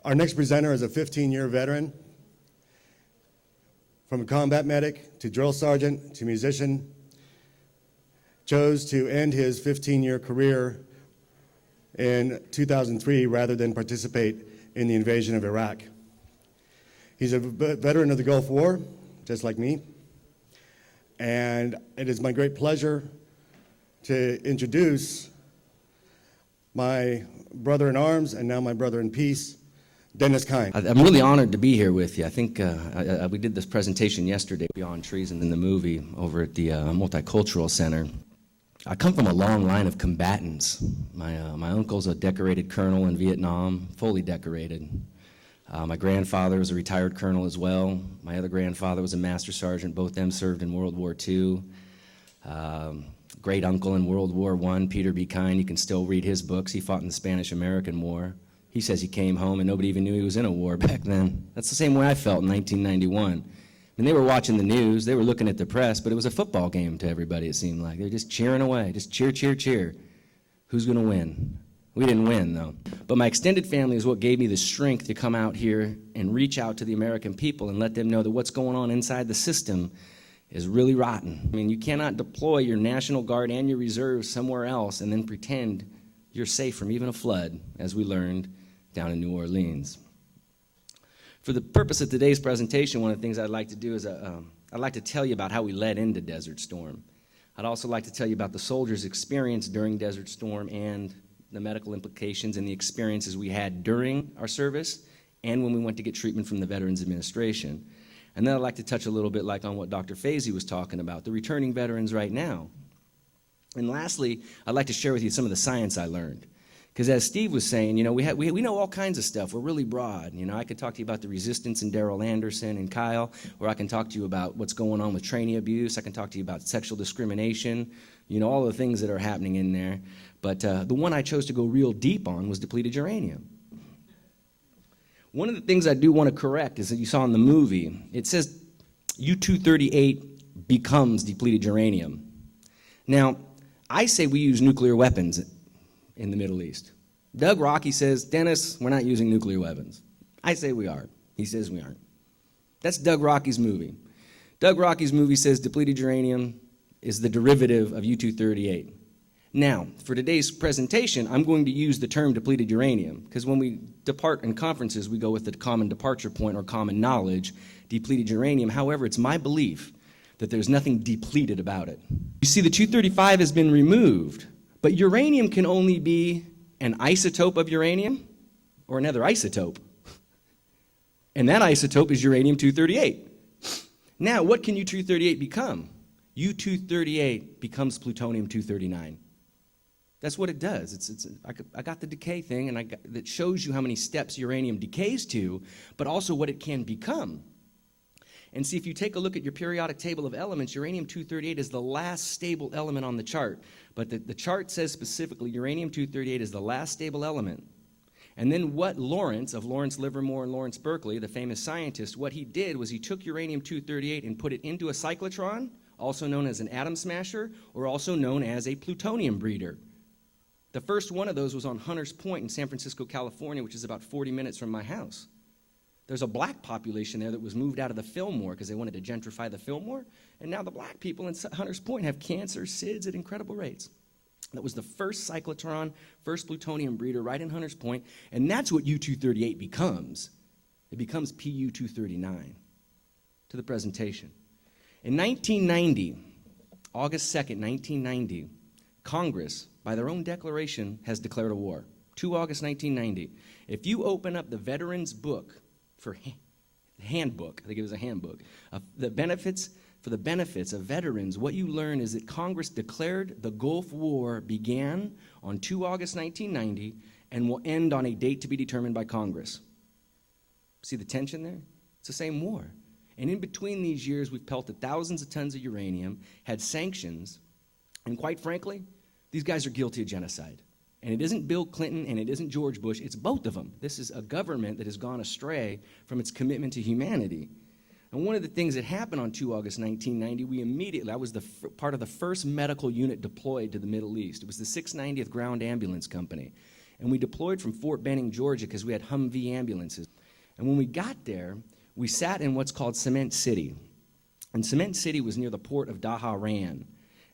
Our next presenter is a 15-year veteran. From a combat medic to drill sergeant to musician, chose to end his 15-year career in 2003 rather than participate in the invasion of Iraq. He's a veteran of the Gulf War, just like me, and it is my great pleasure to introduce my brother in arms and now my brother in peace, Dennis Kine. I'm really honored to be here with you. I think we did this presentation yesterday, Beyond Treason, in the movie over at the Multicultural Center. I come from a long line of combatants. My uncle's a decorated colonel in Vietnam, fully decorated. My grandfather was a retired colonel as well. My other grandfather was a master sergeant. Both them served in World War II. Great uncle in World War I, Peter B. Kine. You can still read his books. He fought in the Spanish-American War. He says he came home and nobody even knew he was in a war back then. That's the same way I felt in 1991. And they were watching the news, they were looking at the press, but it was a football game to everybody, it seemed like. They were just cheering away, just cheer, cheer, cheer. Who's going to win? We didn't win, though. But my extended family is what gave me the strength to come out here and reach out to the American people and let them know that what's going on inside the system is really rotten. I mean, you cannot deploy your National Guard and your reserves somewhere else and then pretend you're safe from even a flood, as we learned down in New Orleans. For the purpose of today's presentation, one of the things I'd like to do is I'd like to tell you about how we led into Desert Storm. I'd also like to tell you about the soldiers' experience during Desert Storm and the medical implications and the experiences we had during our service and when we went to get treatment from the Veterans Administration. And then I'd like to touch a little bit like on what Dr. Fazey was talking about, the returning veterans right now. And lastly, I'd like to share with you some of the science I learned. Because as Steve was saying, you know, we know all kinds of stuff. We're really broad. You know, I could talk to you about the resistance in Daryl Anderson and Kyle, or I can talk to you about what's going on with trainee abuse. I can talk to you about sexual discrimination, you know, all the things that are happening in there. But the one I chose to go real deep on was depleted uranium. One of the things I do want to correct is that you saw in the movie, it says U-238 becomes depleted uranium. Now, I say we use nuclear weapons in the Middle East. Doug Rocky says, Dennis, we're not using nuclear weapons. I say we are. He says we aren't. That's Doug Rocky's movie. Doug Rocky's movie says depleted uranium is the derivative of U-238. Now, for today's presentation, I'm going to use the term depleted uranium, because when we depart in conferences, we go with the common departure point or common knowledge, depleted uranium. However, it's my belief that there's nothing depleted about it. You see, the 235 has been removed. But uranium can only be an isotope of uranium or another isotope. And that isotope is uranium-238. Now, what can U-238 become? U-238 becomes plutonium-239. That's what it does. I got the decay thing, and that shows you how many steps uranium decays to, but also what it can become. And see, if you take a look at your periodic table of elements, uranium-238 is the last stable element on the chart. But the chart says specifically uranium-238 is the last stable element. And then what Lawrence, of Lawrence Livermore and Lawrence Berkeley, the famous scientist, what he did was he took uranium-238 and put it into a cyclotron, also known as an atom smasher, or also known as a plutonium breeder. The first one of those was on Hunters Point in San Francisco, California, which is about 40 minutes from my house. There's a black population there that was moved out of the Fillmore because they wanted to gentrify the Fillmore, and now the black people in Hunters Point have cancer, SIDS at incredible rates. That was the first cyclotron, first plutonium breeder right in Hunters Point, and that's what U-238 becomes. It becomes Pu-239. To the presentation. In 1990, August 2nd, 1990, Congress, by their own declaration, has declared a war. 2 August 1990. If you open up the Veterans Book, for handbook, I think it was a handbook, the benefits of veterans, what you learn is that Congress declared the Gulf War began on 2 August 1990 and will end on a date to be determined by Congress. See the tension there? It's the same war. And in between these years, we've pelted thousands of tons of uranium, had sanctions, and quite frankly, these guys are guilty of genocide. And it isn't Bill Clinton and it isn't George Bush, it's both of them. This is a government that has gone astray from its commitment to humanity. And one of the things that happened on 2 August 1990, I was part of the first medical unit deployed to the Middle East. It was the 690th Ground Ambulance Company. And we deployed from Fort Benning, Georgia, because we had Humvee ambulances. And when we got there, we sat in what's called Cement City. And Cement City was near the port of Dhahran.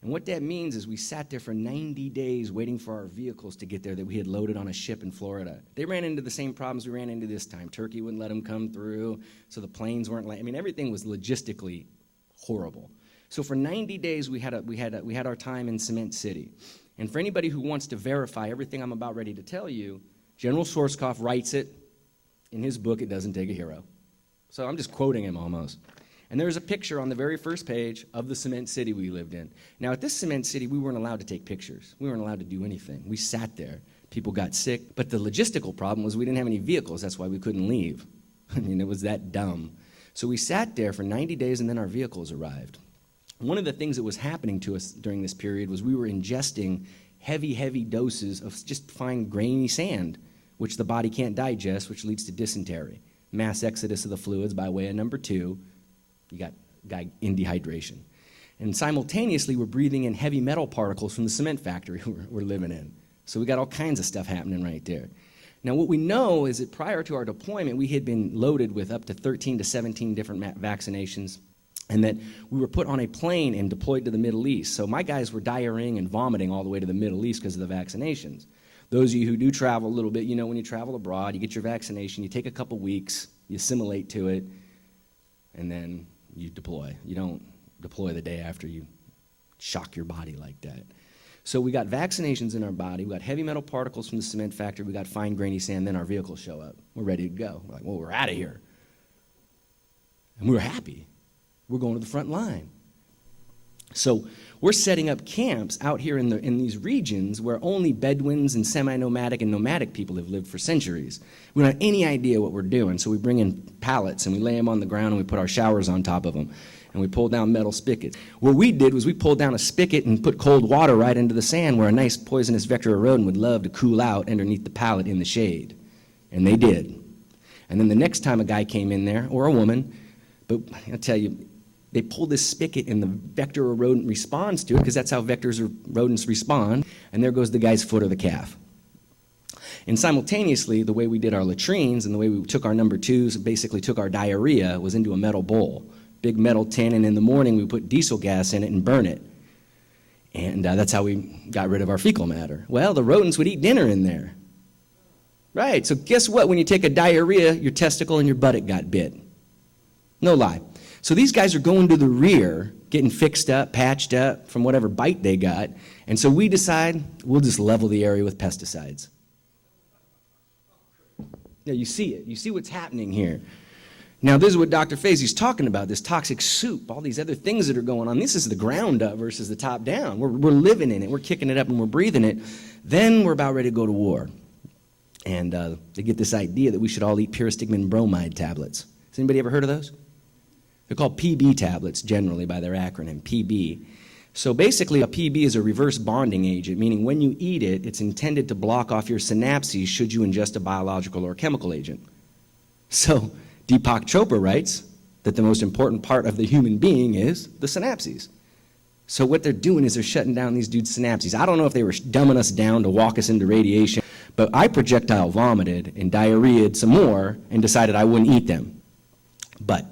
And what that means is we sat there for 90 days waiting for our vehicles to get there that we had loaded on a ship in Florida. They ran into the same problems we ran into this time. Turkey wouldn't let them come through, so the planes weren't everything was logistically horrible. So for 90 days we had our time in Cement City. And for anybody who wants to verify everything I'm about ready to tell you, General Schwarzkopf writes it in his book, It Doesn't Take a Hero. So I'm just quoting him almost. And there's a picture on the very first page of the cement city we lived in. Now, at this cement city, we weren't allowed to take pictures. We weren't allowed to do anything. We sat there. People got sick. But the logistical problem was we didn't have any vehicles. That's why we couldn't leave. It was that dumb. So we sat there for 90 days, and then our vehicles arrived. One of the things that was happening to us during this period was we were ingesting heavy, heavy doses of just fine, grainy sand, which the body can't digest, which leads to dysentery. Mass exodus of the fluids by way of number 2. You got in dehydration. And simultaneously, we're breathing in heavy metal particles from the cement factory we're living in. So we got all kinds of stuff happening right there. Now, what we know is that prior to our deployment, we had been loaded with up to 13 to 17 different vaccinations, and that we were put on a plane and deployed to the Middle East. So my guys were diarrheaing and vomiting all the way to the Middle East because of the vaccinations. Those of you who do travel a little bit, when you travel abroad, you get your vaccination, you take a couple weeks, you assimilate to it, and then you deploy. You don't deploy the day after you shock your body like that. So we got vaccinations in our body, we got heavy metal particles from the cement factory, we got fine grainy sand, then our vehicles show up. We're ready to go. We're like, well, we're out of here. And we were happy. We're going to the front line. So we're setting up camps out here in these regions where only Bedouins and semi-nomadic and nomadic people have lived for centuries. We don't have any idea what we're doing, so we bring in pallets and we lay them on the ground and we put our showers on top of them. And we pull down metal spigots. What we did was we pulled down a spigot and put cold water right into the sand where a nice poisonous vector or rodent would love to cool out underneath the pallet in the shade. And they did. And then the next time a guy came in there, or a woman, but I'll tell you, they pull this spigot and the vector or rodent responds to it because that's how vectors or rodents respond, and there goes the guy's foot or the calf. And simultaneously, the way we did our latrines and the way we took our number 2s and basically took our diarrhea was into a metal bowl, big metal tin, and in the morning we put diesel gas in it and burn it. And that's how we got rid of our fecal matter. Well, the rodents would eat dinner in there. Right, so guess what? When you take a diarrhea, your testicle and your buttock got bit. No lie. So these guys are going to the rear, getting fixed up, patched up from whatever bite they got. And so we decide we'll just level the area with pesticides. Now you see it. You see what's happening here. Now this is what Dr. Fazie's talking about, this toxic soup, all these other things that are going on. This is the ground up versus the top down. We're living in it. We're kicking it up and we're breathing it. Then we're about ready to go to war. And they get this idea that we should all eat pyristigmine bromide tablets. Has anybody ever heard of those? They're called PB tablets, generally, by their acronym, PB. So basically, a PB is a reverse bonding agent, meaning when you eat it, it's intended to block off your synapses should you ingest a biological or chemical agent. So Deepak Chopra writes that the most important part of the human being is the synapses. So what they're doing is they're shutting down these dudes' synapses. I don't know if they were dumbing us down to walk us into radiation, but I projectile vomited and diarrheaed some more and decided I wouldn't eat them. But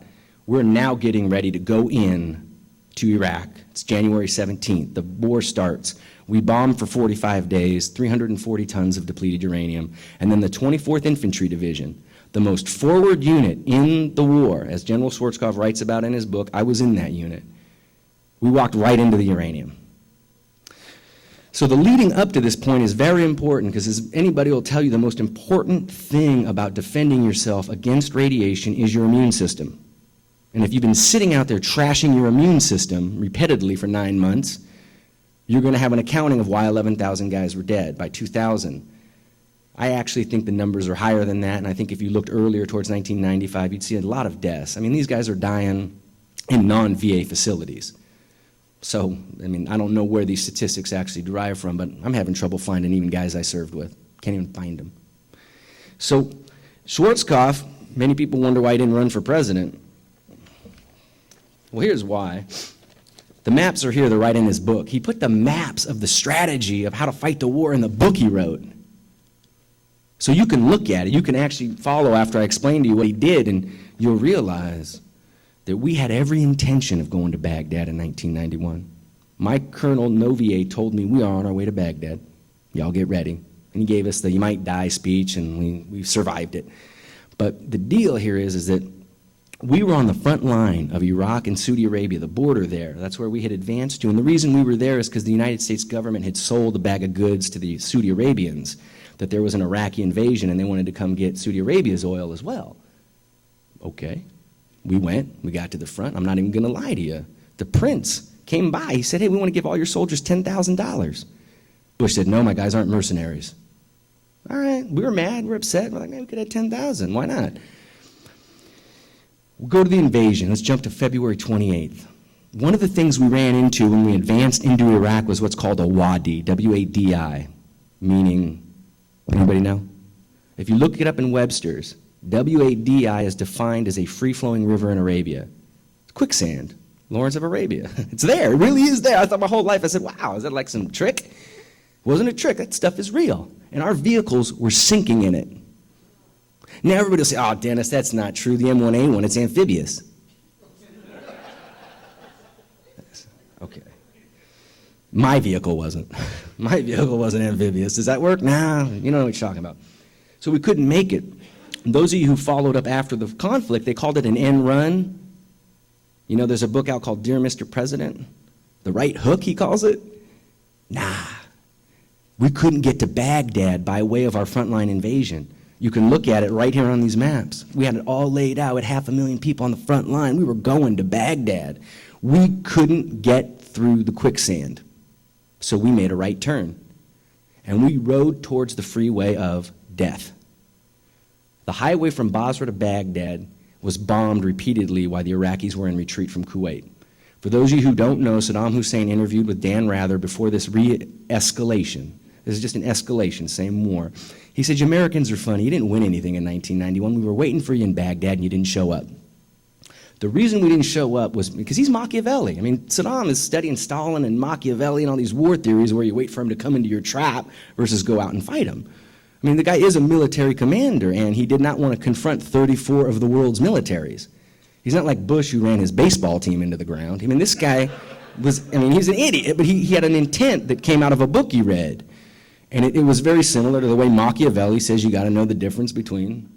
we're now getting ready to go in to Iraq. It's January 17th. The war starts. We bomb for 45 days, 340 tons of depleted uranium, and then the 24th Infantry Division, the most forward unit in the war, as General Schwarzkopf writes about in his book, I was in that unit. We walked right into the uranium. So the leading up to this point is very important because as anybody will tell you, the most important thing about defending yourself against radiation is your immune system. And if you've been sitting out there trashing your immune system repeatedly for 9 months, you're going to have an accounting of why 11,000 guys were dead by 2000. I actually think the numbers are higher than that, and I think if you looked earlier towards 1995, you'd see a lot of deaths. I mean, these guys are dying in non-VA facilities. So, I mean, I don't know where these statistics actually derive from, but I'm having trouble finding even guys I served with. Can't even find them. So, Schwarzkopf, many people wonder why he didn't run for president. Well, here's why. The maps are here, they're right in his book. He put the maps of the strategy of how to fight the war in the book he wrote. So you can look at it, you can actually follow after I explain to you what he did, and you'll realize that we had every intention of going to Baghdad in 1991. My Colonel Novier told me we are on our way to Baghdad. Y'all get ready. And he gave us the you might die speech, and we survived it. But the deal here is that we were on the front line of Iraq and Saudi Arabia, the border there. That's where we had advanced to. And the reason we were there is because the United States government had sold a bag of goods to the Saudi Arabians, that there was an Iraqi invasion and they wanted to come get Saudi Arabia's oil as well. Okay. We went. We got to the front. I'm not even going to lie to you. The prince came by. He said, hey, we want to give all your soldiers $10,000. Bush said, no, my guys aren't mercenaries. All right. We were mad. We're upset. We're like, man, we could have 10,000. Why not? We'll go to the invasion. Let's jump to February 28th. One of the things we ran into when we advanced into Iraq was what's called a wadi, W-A-D-I, meaning, anybody know? If you look it up in Webster's, W-A-D-I is defined as a free-flowing river in Arabia. It's quicksand, Lawrence of Arabia. It's there. It really is there. I thought my whole life, I said, wow, is that like some trick? It wasn't a trick. That stuff is real. And our vehicles were sinking in it. Now everybody will say, oh, Dennis, that's not true. The M1A1, it's amphibious. Okay. My vehicle wasn't. My vehicle wasn't amphibious. Does that work? Nah, you know what you're talking about. So we couldn't make it. And those of you who followed up after the conflict, they called it an end run. You know, there's a book out called Dear Mr. President. The right hook, he calls it. Nah. We couldn't get to Baghdad by way of our frontline invasion. You can look at it right here on these maps. We had it all laid out with 500,000 people on the front line. We were going to Baghdad. We couldn't get through the quicksand. So we made a right turn. And we rode towards the freeway of death. The highway from Basra to Baghdad was bombed repeatedly while the Iraqis were in retreat from Kuwait. For those of you who don't know, Saddam Hussein interviewed with Dan Rather before this re-escalation. This is just an escalation, same war. He said, you Americans are funny. You didn't win anything in 1991. We were waiting for you in Baghdad, and you didn't show up. The reason we didn't show up was because he's Machiavelli. I mean, Saddam is studying Stalin and Machiavelli and all these war theories where you wait for him to come into your trap versus go out and fight him. I mean, the guy is a military commander, and he did not want to confront 34 of the world's militaries. He's not like Bush, who ran his baseball team into the ground. I mean, this guy was, I mean, he's an idiot, but he had an intent that came out of a book he read. And it was very similar to the way Machiavelli says you got to know the difference between.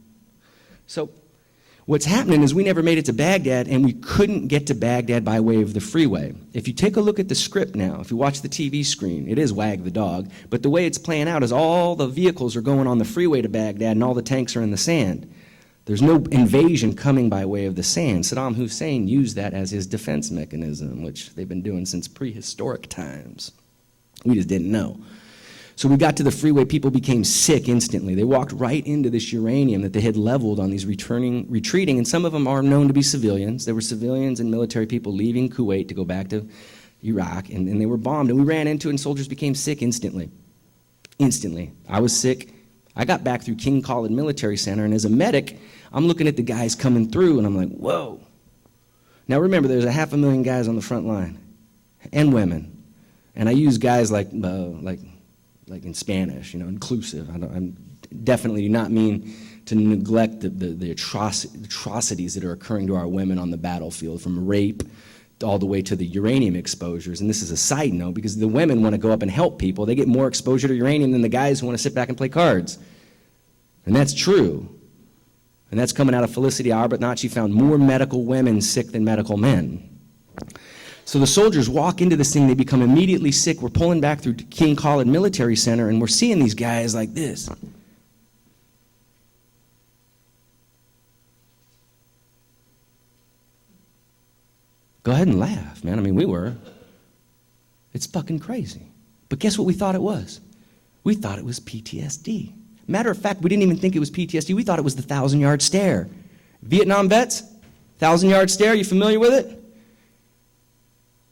So what's happening is we never made it to Baghdad, and we couldn't get to Baghdad by way of the freeway. If you take a look at the script now, if you watch the TV screen, it is Wag the Dog, but the way it's playing out is all the vehicles are going on the freeway to Baghdad, and all the tanks are in the sand. There's no invasion coming by way of the sand. Saddam Hussein used that as his defense mechanism, which they've been doing since prehistoric times. We just didn't know. So we got to the freeway, people became sick instantly. They walked right into this uranium that they had leveled on these retreating, and some of them are known to be civilians. There were civilians and military people leaving Kuwait to go back to Iraq, and they were bombed, and we ran into it, and soldiers became sick instantly. Instantly. I was sick. I got back through King Khalid Military Center, and as a medic, I'm looking at the guys coming through, and I'm like, whoa. Now remember, there's 500,000 guys on the front line, and women. And I use guys like in Spanish, you know, inclusive. I definitely do not mean to neglect the atrocities that are occurring to our women on the battlefield, from rape all the way to the uranium exposures. And this is a side note, because the women want to go up and help people. They get more exposure to uranium than the guys who want to sit back and play cards. And that's true. And that's coming out of Felicity Arbuthnot. She found more medical women sick than medical men. So the soldiers walk into this thing, they become immediately sick. We're pulling back through King Khalid Military Center, and we're seeing these guys like this. Go ahead and laugh, man. I mean, we were. It's fucking crazy. But guess what we thought it was? We thought it was PTSD. Matter of fact, we didn't even think it was PTSD. We thought it was the 1,000-yard stare. Vietnam vets, 1,000-yard stare, you familiar with it?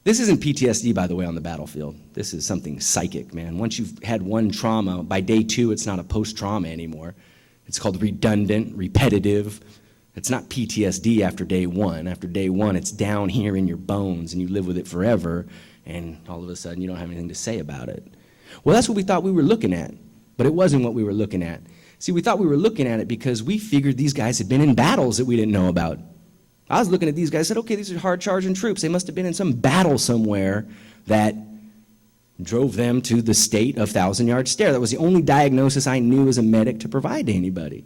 This isn't PTSD, by the way, on the battlefield. This is something psychic, man. Once you've had one trauma, by day 2, it's not a post-trauma anymore. It's called redundant, repetitive. It's not PTSD after day 1. After day 1, it's down here in your bones, and you live with it forever, and all of a sudden, you don't have anything to say about it. Well, that's what we thought we were looking at, but it wasn't what we were looking at. See, we thought we were looking at it because we figured these guys had been in battles that we didn't know about. I was looking at these guys and said, okay, these are hard-charging troops. They must have been in some battle somewhere that drove them to the state of thousand-yard stare. That was the only diagnosis I knew as a medic to provide to anybody.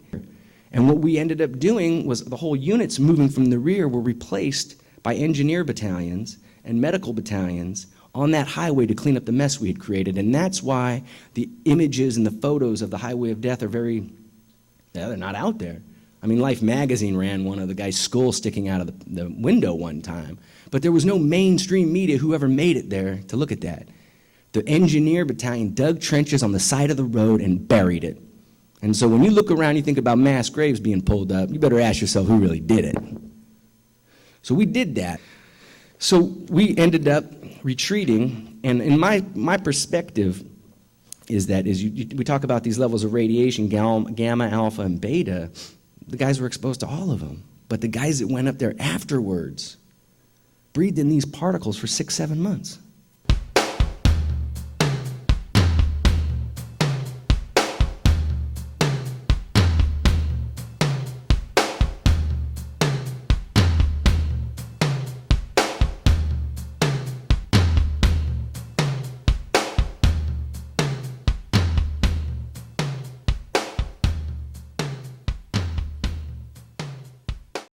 And what we ended up doing was the whole units moving from the rear were replaced by engineer battalions and medical battalions on that highway to clean up the mess we had created. And that's why the images and the photos of the highway of death are they're not out there. I mean, Life magazine ran one of the guy's skull sticking out of the window one time. But there was no mainstream media who ever made it there to look at that. The engineer battalion dug trenches on the side of the road and buried it. And so when you look around, you think about mass graves being pulled up, you better ask yourself who really did it. So we did that. So we ended up retreating, and in my perspective is that we talk about these levels of radiation, gamma, alpha, and beta, the guys were exposed to all of them. But the guys that went up there afterwards breathed in these particles for 6-7 months.